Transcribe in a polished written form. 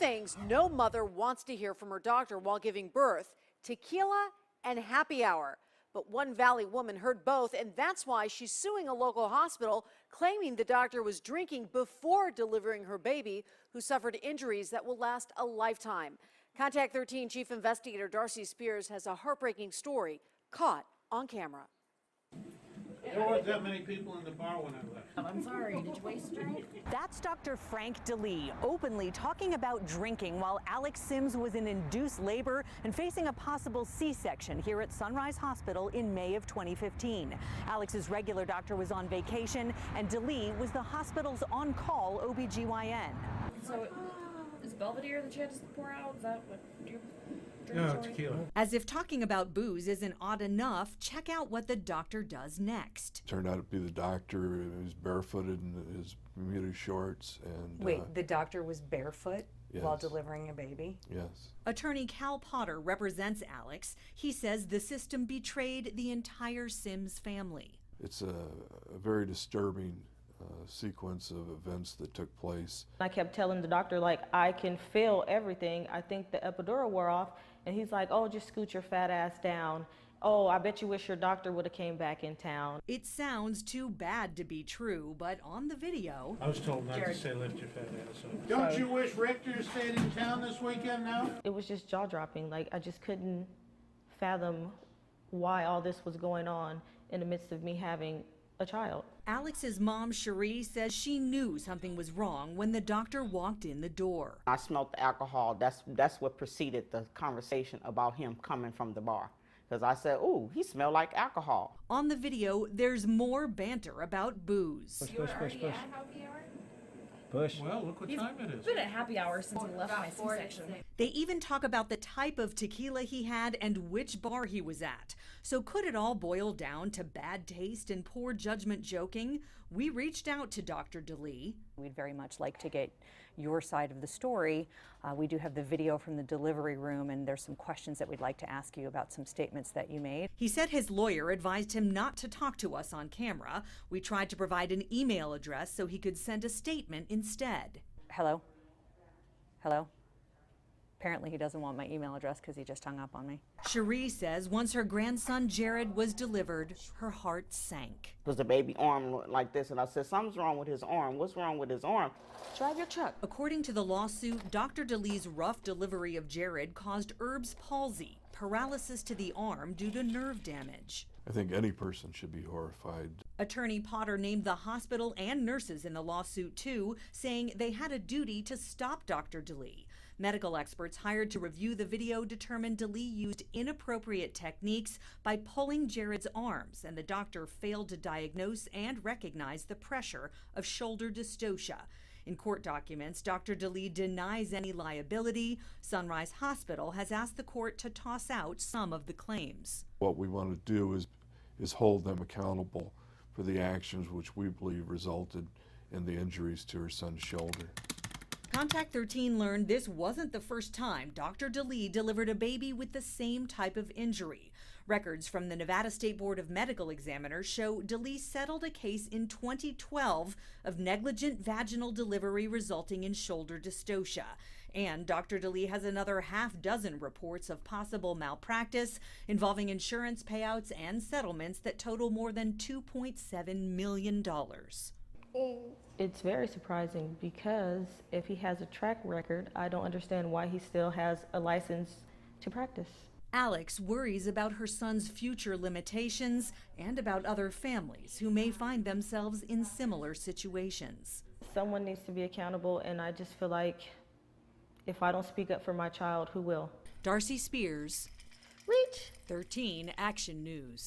things no mother wants to hear from her doctor while giving birth: tequila and happy hour. But one Valley woman heard both, and that's why she's suing a local hospital, claiming the doctor was drinking before delivering her baby, who suffered injuries that will last a lifetime. Contact 13 Chief Investigator Darcy Spears has a heartbreaking story caught on camera. There weren't that many people in the bar when I left. I'm sorry, did you waste a drink? That's Dr. Frank DeLee openly talking about drinking while Alex Sims was in induced labor and facing a possible C-section here at Sunrise Hospital in May of 2015. Alex's regular doctor was on vacation, and DeLee was the hospital's on-call OBGYN. So, is Belvedere that you had to pour out? Is that what you're No, tequila. As if talking about booze isn't odd enough, check out what the doctor does next. Turned out to be the doctor. He was barefooted in his Bermuda shorts. And Wait, the doctor was barefoot while Yes. delivering a baby? Yes. Attorney Cal Potter represents Alex. He says the system betrayed the entire Sims family. It's a very disturbing sequence of events that took place. I kept telling the doctor, like, I can feel everything. I think the epidural wore off. And he's like, oh, just scoot your fat ass down. Oh, I bet you wish your doctor would have came back in town. It sounds too bad to be true, but on the video, I was told not to say lift your fat ass up. Don't you wish Richter stayed in town this weekend now? It was just jaw-dropping. Like, I just couldn't fathom why all this was going on in the midst of me having a child. Alex's mom, Cherie, says she knew something was wrong when the doctor walked in the door. I smelled the alcohol. That's what preceded the conversation about him coming from the bar. Because I said, ooh, he smelled like alcohol. On the video, there's more banter about booze. You were already at happy hour? Push. Well, look what time it is. I've been at happy hour since he left my C-section. They even talk about the type of tequila he had and which bar he was at. So could it all boil down to bad taste and poor judgment joking? We reached out to Dr. DeLee. We'd very much like to get your side of the story. We do have the video from the delivery room, and there's some questions that we'd like to ask you about some statements that you made. He said his lawyer advised him not to talk to us on camera. We tried to provide an email address so he could send a statement instead. Hello? Hello? Apparently he doesn't want my email address because he just hung up on me. Cherie says once her grandson Jared was delivered, her heart sank. It was a baby arm like this, and I said, something's wrong with his arm. What's wrong with his arm? Drive your truck. According to the lawsuit, Dr. DeLee's rough delivery of Jared caused Erb's palsy, paralysis to the arm due to nerve damage. I think any person should be horrified. Attorney Potter named the hospital and nurses in the lawsuit too, saying they had a duty to stop Dr. DeLee. Medical experts hired to review the video determined DeLee used inappropriate techniques by pulling Jared's arms, and the doctor failed to diagnose and recognize the pressure of shoulder dystocia. In court documents, Dr. DeLee denies any liability. Sunrise Hospital has asked the court to toss out some of the claims. What we want to do is hold them accountable for the actions which we believe resulted in the injuries to her son's shoulder. Contact 13 learned this wasn't the first time Dr. DeLee delivered a baby with the same type of injury. Records from the Nevada State Board of Medical Examiners show DeLee settled a case in 2012 of negligent vaginal delivery resulting in shoulder dystocia. And Dr. DeLee has another half-dozen reports of possible malpractice involving insurance payouts and settlements that total more than $2.7 million. It's very surprising because if he has a track record, I don't understand why he still has a license to practice. Alex worries about her son's future limitations and about other families who may find themselves in similar situations. Someone needs to be accountable, and I just feel like if I don't speak up for my child, who will? Darcy Spears, Reach. 13 Action News.